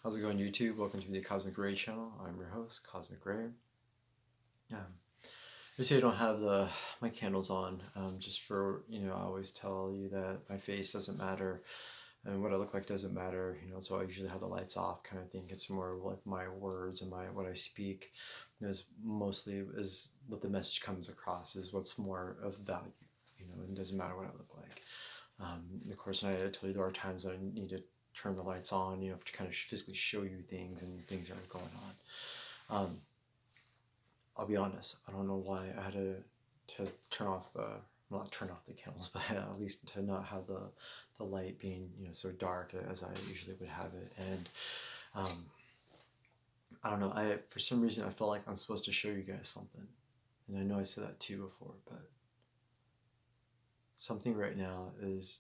How's it going, YouTube? Welcome to the Cosmic Ray channel. I'm your host, Cosmic Ray. Obviously, I don't have my candles on, just for, I always tell you that my face doesn't matter and what I look like doesn't matter, so I usually have the lights off kind of thing. It's more like my words and what I speak is mostly is what the message comes across is what's more of value, and it doesn't matter what I look like. Of course, I told you there are times that I need to turn the lights on, to kind of physically show you things and things that are going on. I'll be honest, I don't know why I had to turn off not turn off the candles, but at least to not have the light being so dark as I usually would have it. And I don't know, I for some reason I felt like I'm supposed to show you guys something, and I know I said that to you before, but something right now is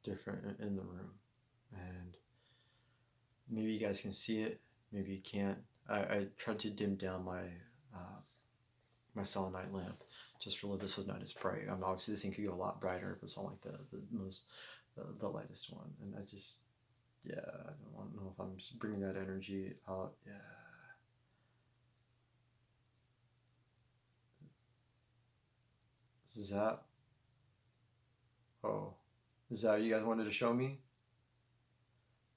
different in the room, and maybe you guys can see it, maybe you can't. I tried to dim down my selenite lamp just for a little bit so it's not as bright. Obviously this thing could go a lot brighter if it's on like the lightest one, and I just, yeah, I don't know if I'm just bringing that energy out. Yeah, is that, oh, is that what you guys wanted to show me?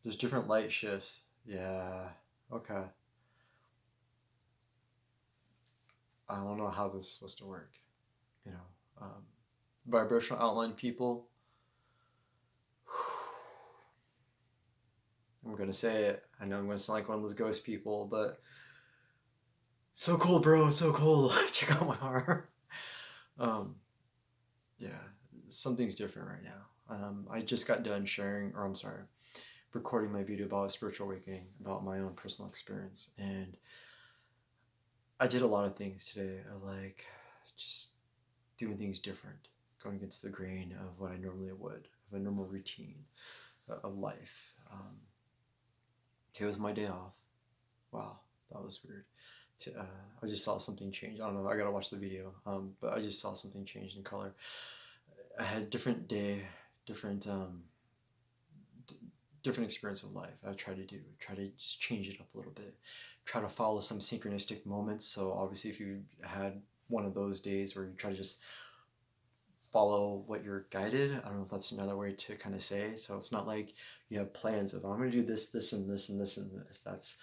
There's different light shifts. Yeah, okay. I don't know how this is supposed to work, you know. Vibrational outline people, I'm gonna say it. I know I'm gonna sound like one of those ghost people, but so cool, bro. So cool. Check out my arm. Um, yeah, something's different right now. I just got done sharing, or I'm sorry, recording my video about a spiritual awakening, about my own personal experience, and I did a lot of things today. I like just doing things different, going against the grain of what I normally would, of a normal routine of life. Today was my day off. Wow, that was weird. I just saw something change. I don't know. I gotta watch the video. But I just saw something change in color. I had a different day, different different experience of life. I try to just change it up a little bit. Try to follow some synchronistic moments. So obviously, if you had one of those days where you try to just follow what you're guided, I don't know if that's another way to kind of say. So it's not like you have plans of, I'm going to do this, this, and this, and this, and this. That's,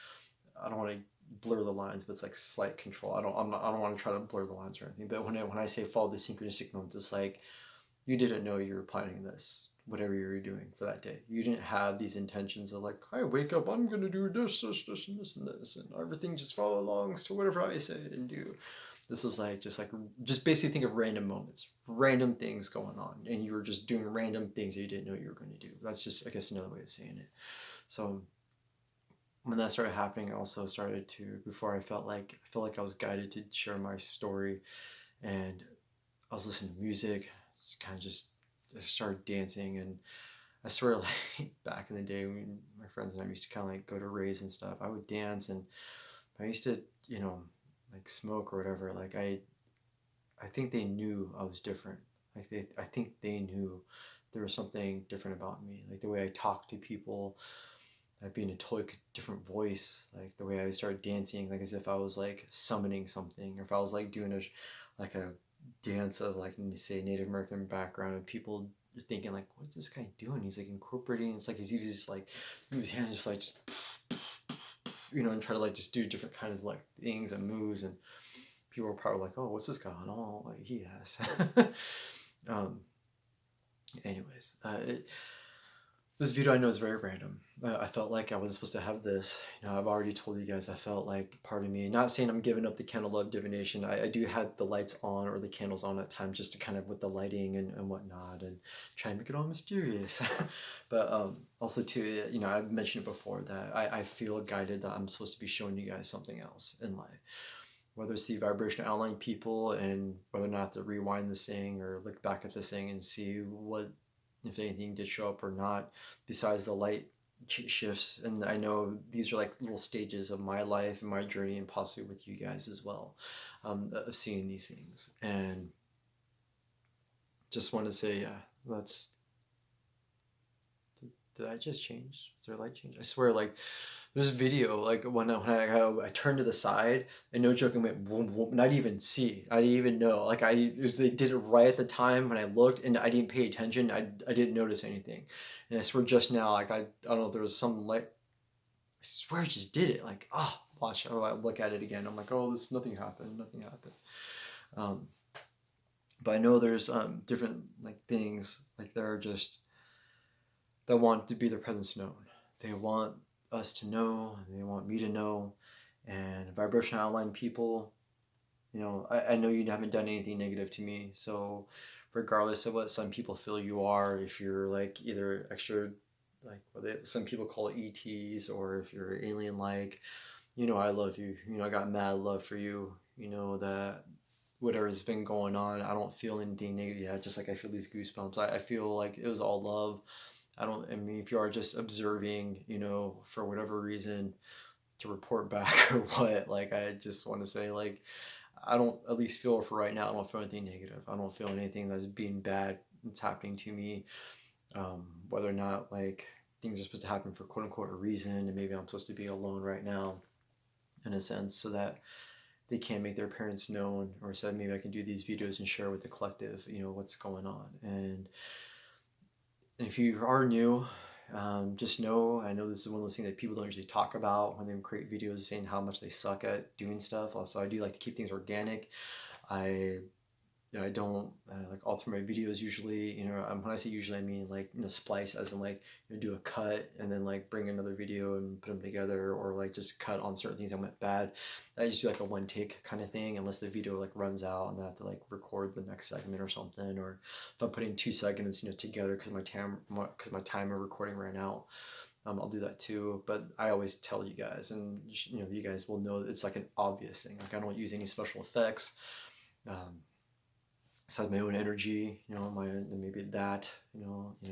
I don't want to blur the lines, but it's like slight control. I don't want to try to blur the lines or anything. But when I say follow the synchronistic moments, it's like you didn't know you were planning this, whatever you were doing for that day. You didn't have these intentions of like, I wake up, I'm gonna do this, this, this, and this, and this, and everything just follow along to whatever I say and do. This was like just basically think of random moments, random things going on, and you were just doing random things that you didn't know you were going to do. That's just, I guess, another way of saying it. So when that started happening, I also started to, before I felt like I was guided to share my story, and I was listening to music, just I started dancing, and I swear, like back in the day when my friends and I used to kind of like go to raves and stuff, I would dance, and I used to, like smoke or whatever. Like I think they knew I was different. I think they knew there was something different about me. Like the way I talked to people, like being a totally different voice, like the way I started dancing, like as if I was like summoning something, or if I was like doing like a dance of like, say, Native American background, and people are thinking like, what's this guy doing? He's like incorporating. It's like he's just like his hands just like just, and try to like just do different kinds of like things and moves, and people are probably like, oh, what's this guy on? Oh, like he has. um, anyways, this video I know is very random. I felt like I wasn't supposed to have this. I've already told you guys I felt like part of me, not saying I'm giving up the candle love divination. I do have the lights on or the candles on at times just to kind of with the lighting and whatnot and try and make it all mysterious. But also too, I've mentioned it before that I feel guided that I'm supposed to be showing you guys something else in life. Whether it's the vibrational outline people and whether or not to rewind this thing or look back at this thing and see what, if anything, did show up or not, besides the light shifts. And I know these are like little stages of my life and my journey, and possibly with you guys as well, of seeing these things. And just want to say, yeah, that's. Did I just change? Is there a light change? I swear, like There's a video like when I turned to the side and no joke, I went boom boom, and I didn't even see. I didn't even know. Like they did it right at the time when I looked, and I didn't pay attention. I didn't notice anything, and I swear just now, like I don't know if there was some like I swear I just did it. Like watch. Oh, I look at it again. I'm like, oh, this nothing happened. Nothing happened. Um, but I know there's different like things like there are just that want to be their presence known. They want us to know, and they want me to know. And vibrational outline people, I know you haven't done anything negative to me. So, regardless of what some people feel you are, if you're like either extra, like what some people call ETs, or if you're alien like, I love you. I got mad love for you. That whatever's been going on, I don't feel anything negative yet. Just like I feel these goosebumps. I feel like it was all love. I mean, if you are just observing, for whatever reason to report back or what, like, I just want to say, like, I don't at least feel for right now, I don't feel anything negative. I don't feel anything that's being bad that's happening to me. Whether or not, like, things are supposed to happen for quote unquote a reason, and maybe I'm supposed to be alone right now in a sense so that they can make their parents known, or so maybe I can do these videos and share with the collective, what's going on. And if you are new, just know, I know this is one of those things that people don't usually talk about when they create videos saying how much they suck at doing stuff. Also, I do like to keep things organic. I I don't like alter my videos usually. When I say usually, I mean like splice, as in like do a cut and then like bring another video and put them together, or like just cut on certain things that went bad. I just do like a one take kind of thing, unless the video like runs out and I have to like record the next segment or something, or if I'm putting 2 segments together because my timer recording ran out. I'll do that too, but I always tell you guys, and you guys will know it's like an obvious thing. Like I don't use any special effects. Besides my own energy, my maybe that,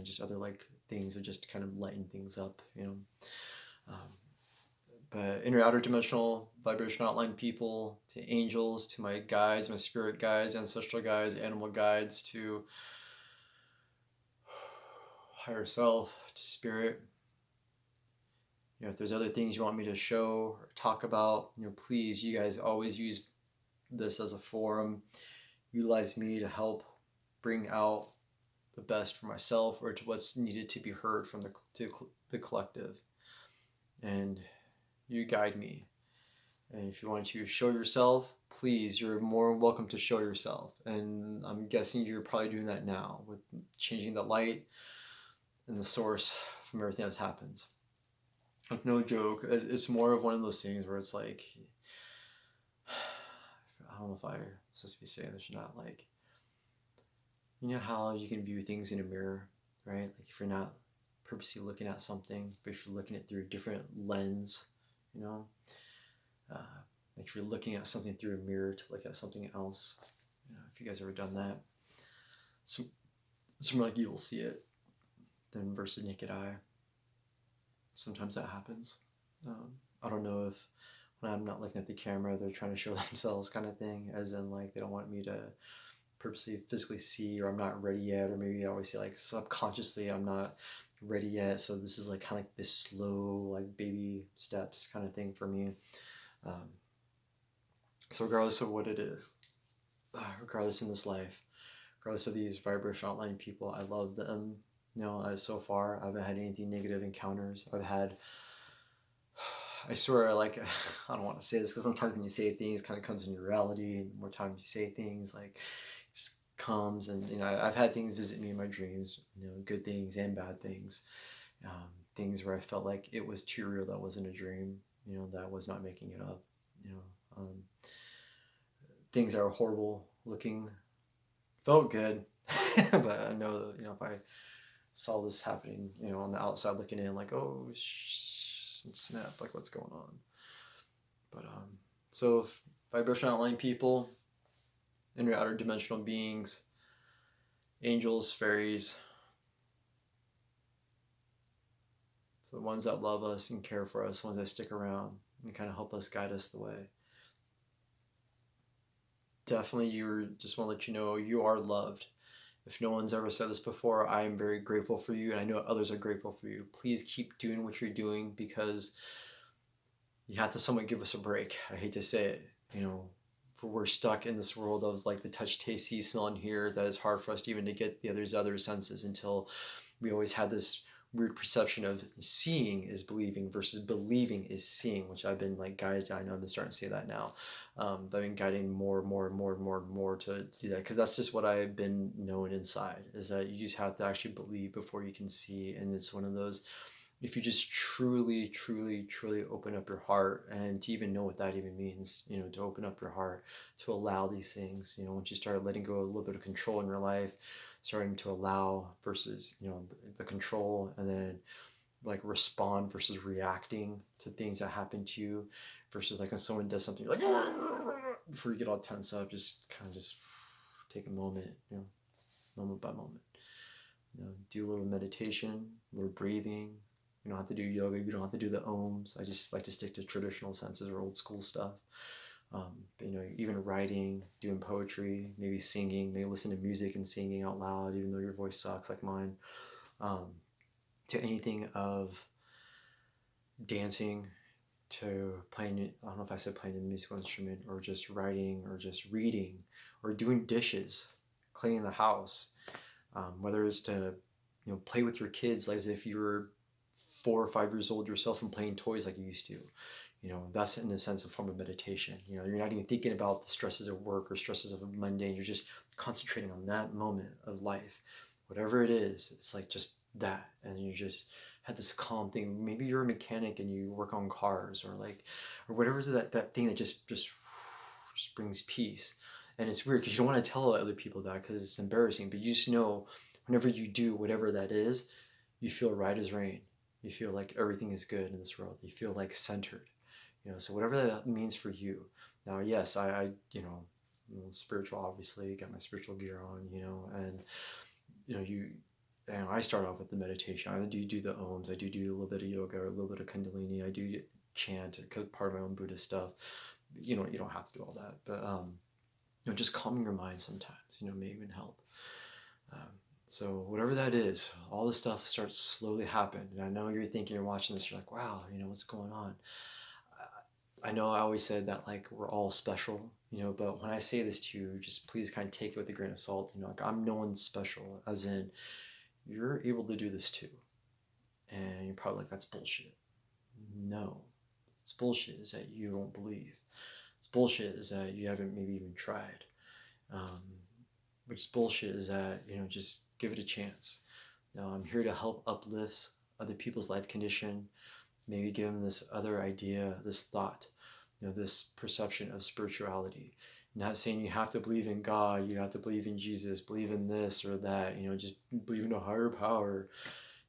just other like things of just kind of lighten things up, Um, but inner outer dimensional vibration outline people, to angels, to my guides, my spirit guides, ancestral guides, animal guides, to higher self, to spirit. If there's other things you want me to show or talk about, please, you guys always use this as a forum. Utilize me to help bring out the best for myself, or to what's needed to be heard from the collective. And you guide me. And if you want to show yourself, please, you're more welcome to show yourself. And I'm guessing you're probably doing that now with changing the light and the source from everything that's happened. Like, no joke, it's more of one of those things where it's like, I don't know if I'm supposed to be saying this or not, like, how you can view things in a mirror, right? Like if you're not purposely looking at something, but if you're looking at it through a different lens, uh, like if you're looking at something through a mirror to look at something else, if you guys ever done that, some like you will see it than versus naked eye. Sometimes that happens. I don't know if when I'm not looking at the camera, they're trying to show themselves kind of thing, as in like they don't want me to purposely physically see, or I'm not ready yet, or maybe I always say like subconsciously I'm not ready yet, so this is like kind of like this slow like baby steps kind of thing for me. So regardless of what it is, regardless in this life, regardless of these vibration outline people, I love them. So far I haven't had anything negative encounters. I swear, like, I don't want to say this because sometimes when you say things, it kind of comes in your reality, and the more times you say things, like, just comes. And I've had things visit me in my dreams, good things and bad things, things where I felt like it was too real, that wasn't a dream, that I was not making it up, things that are horrible looking, felt good, but I know that, if I saw this happening, on the outside looking in, like, oh snap, like what's going on. But so vibration outline people, inner outer dimensional beings, angels, fairies, so the ones that love us and care for us, the ones that stick around and kind of help us, guide us the way. Definitely, just want to let you know you are loved. If no one's ever said this before, I am very grateful for you, and I know others are grateful for you. Please keep doing what you're doing, because you have to somewhat give us a break. I hate to say it, you know, we're stuck in this world of like the touch, taste, see, smell, and hear that is hard for us to even to get the other senses until we always had this weird perception of seeing is believing versus believing is seeing, which I've been like guided. I know I'm starting to say that now. I've been guiding more and more and more and more and more to do that, because that's just what I've been known inside, is that you just have to actually believe before you can see. And it's one of those, if you just truly, truly, truly open up your heart, and to even know what that even means, you know, to open up your heart, to allow these things, you know, once you start letting go of a little bit of control in your life, starting to allow versus, you know, the control, and then like respond versus reacting to things that happen to you, versus like when someone does something, you're like, before you get all tense up, just kind of just take a moment, you know, moment by moment. You know, do a little meditation, a little breathing. You don't have to do yoga. You don't have to do the ohms. I just like to stick to traditional senses or old school stuff. But, you know, even writing, doing poetry, maybe singing, maybe listen to music and singing out loud, even though your voice sucks like mine. To anything of dancing, to playing, I don't know if I said playing a musical instrument, or just writing, or just reading, or doing dishes, cleaning the house. Whether it's to, you know, play with your kids as if you were 4 or 5 years old yourself and playing toys like you used to. You know, that's in a sense a form of meditation. You know, you're not even thinking about the stresses of work or stresses of a mundane. You're just concentrating on that moment of life, whatever it is. It's like just that, and you just had this calm thing. Maybe you're a mechanic and you work on cars, or like, or whatever it is, that thing that just brings peace. And it's weird because you don't want to tell other people that because it's embarrassing, but you just know whenever you do whatever that is, you feel right as rain. You feel like everything is good in this world. You feel like centered, you know. So whatever that means for you. Now, yes, I you know, spiritual, obviously got my spiritual gear on, you know, and you know, and I start off with the meditation. I do the ohms. I do a little bit of yoga, or a little bit of kundalini. I do chant because part of my own Buddhist stuff. You know, you don't have to do all that, but you know, just calming your mind sometimes, you know, may even help. Um, so whatever that is, all this stuff starts slowly happen. And I know you're thinking, you're watching this, you're like, wow, you know, what's going on? I know I always said that like we're all special, you know, but when I say this to you, just please kind of take it with a grain of salt. You know, like I'm no one special, as in you're able to do this too. And you're probably like, that's bullshit. No, it's bullshit is that you don't believe. It's bullshit is that you haven't maybe even tried. Um, which is bullshit is that, you know, just give it a chance. Now, I'm here to help uplift other people's life condition, maybe give them this other idea, this thought, you know, this perception of spirituality. Not saying you have to believe in God, you have to believe in Jesus, believe in this or that, you know, just believe in a higher power.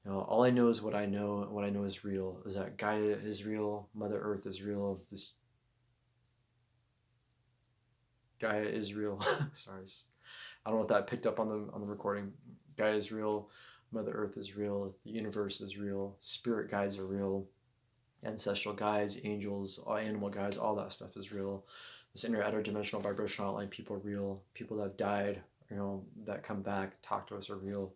You know, all I know is what I know, and what I know is real, is that Gaia is real, Mother Earth is real, this Gaia is real. Sorry, I don't know if that picked up on the recording. Gaia is real, Mother Earth is real, the universe is real, spirit guides are real, ancestral guides, angels, all animal guides, all that stuff is real. This inner outer dimensional vibrational outline people are real. People that have died, you know, that come back, talk to us are real.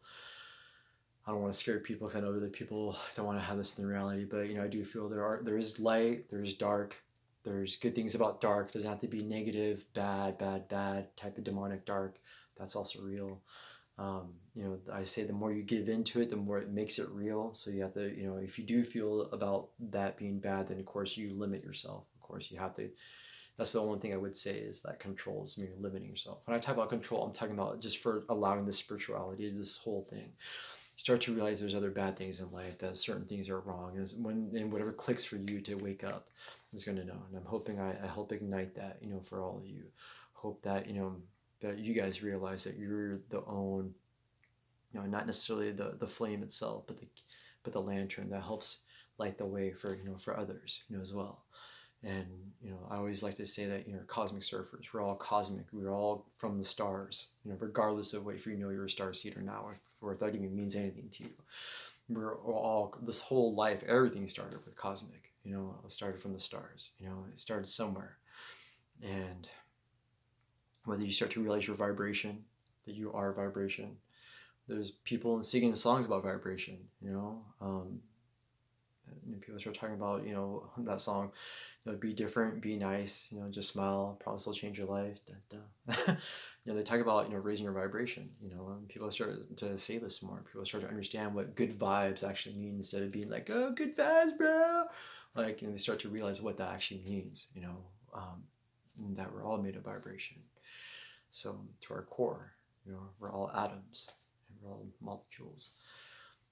I don't want to scare people because I know that people don't want to have this in reality, but you know, I do feel there is light, there's dark, there's good things about dark. It doesn't have to be negative, bad, bad, bad type of demonic dark. That's also real. You know, I say the more you give into it, the more it makes it real. So you have to, you know, if you do feel about that being bad, then of course you limit yourself. Of course you have to. That's the only thing I would say is that control is me limiting yourself. When I talk about control, I'm talking about just for allowing the spirituality, this whole thing. You start to realize there's other bad things in life, that certain things are wrong, and whatever clicks for you to wake up is going to know. And I'm hoping I help ignite that, you know, for all of you. Hope that, you know, that you guys realize that you're the own, you know, not necessarily the flame itself, but the lantern that helps light the way for, you know, for others, you know, as well. And you know, I always like to say that, you know, cosmic surfers, we're all cosmic, we're all from the stars, you know, regardless of what, if you know you're a star seed or not, or if that even means anything to you. We're all, this whole life, everything started with cosmic, you know, it started from the stars, you know, it started somewhere. And whether you start to realize your vibration, that you are vibration, there's people singing songs about vibration, you know, And people start talking about, you know, that song, you know, be different, be nice, you know, just smile, probably still change your life. Da, da. You know, they talk about, you know, raising your vibration, you know, and people start to say this more. People start to understand what good vibes actually mean instead of being like, oh, good vibes, bro. Like, you know, they start to realize what that actually means, you know, that we're all made of vibration. So to our core, you know, we're all atoms and we're all molecules.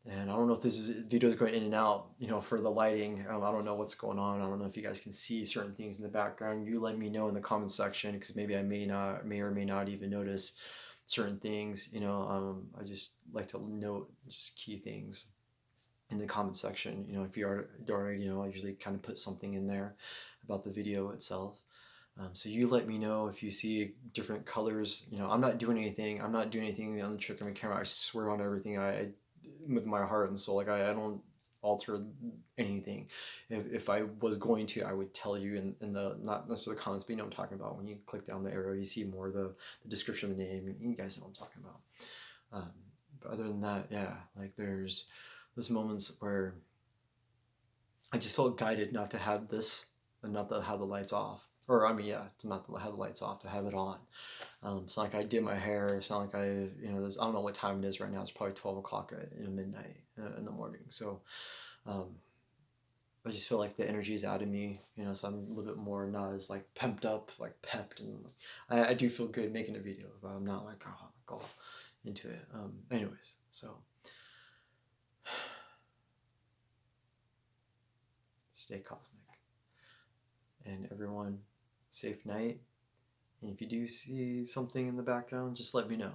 And I don't know if this video is going in and out, you know, for the lighting. I don't know what's going on. I don't know if you guys can see certain things in the background. You let me know in the comment section, because maybe I may or may not even notice certain things. You know, I just like to note just key things in the comment section. You know, if you already know, I usually kind of put something in there about the video itself. So you let me know if you see different colors. You know, I'm not doing anything. I'm not doing anything on the trick on the camera. I swear on everything. I with my heart and soul. Like I don't alter anything. If I was going to, I would tell you in the, not necessarily the comments, but you know what I'm talking about. When you click down the arrow, you see more of the description of the name. You guys know what I'm talking about. But other than that, yeah, like there's moments where I just felt guided not to have this and not to have the lights off. Or I mean, yeah, to not to have the lights off, to have it on. It's not like I did my hair. It's not like I, you know, I don't know what time it is right now. It's probably 12 o'clock at midnight in the morning. So I just feel like the energy is out of me, you know, so I'm a little bit more not as like pumped up, like pepped. And I do feel good making a video, but I'm not like, oh, like all into it. Anyways, so stay cosmic. And everyone, safe night. And if you do see something in the background, just let me know.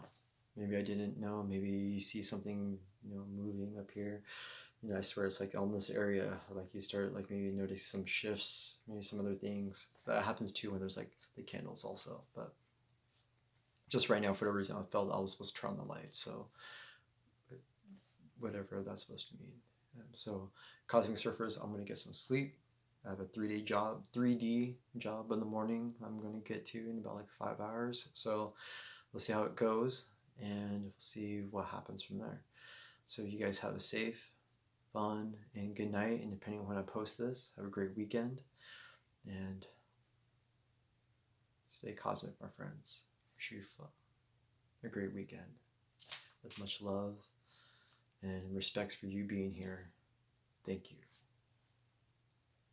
Maybe I didn't know. Maybe you see something, you know, moving up here. You know, I swear it's like on this area, like you start like maybe notice some shifts, maybe some other things. That happens too when there's like the candles also. But just right now, for the reason I felt I was supposed to turn on the lights, so whatever that's supposed to mean. So, Cosmic Surfers, I'm gonna get some sleep. I have a 3D job in the morning. I'm gonna get to in about like 5 hours. So we'll see how it goes, and we'll see what happens from there. So you guys have a safe, fun, and good night. And depending on when I post this, have a great weekend, and stay cosmic, my friends. Wish you a great weekend with much love and respects for you being here. Thank you.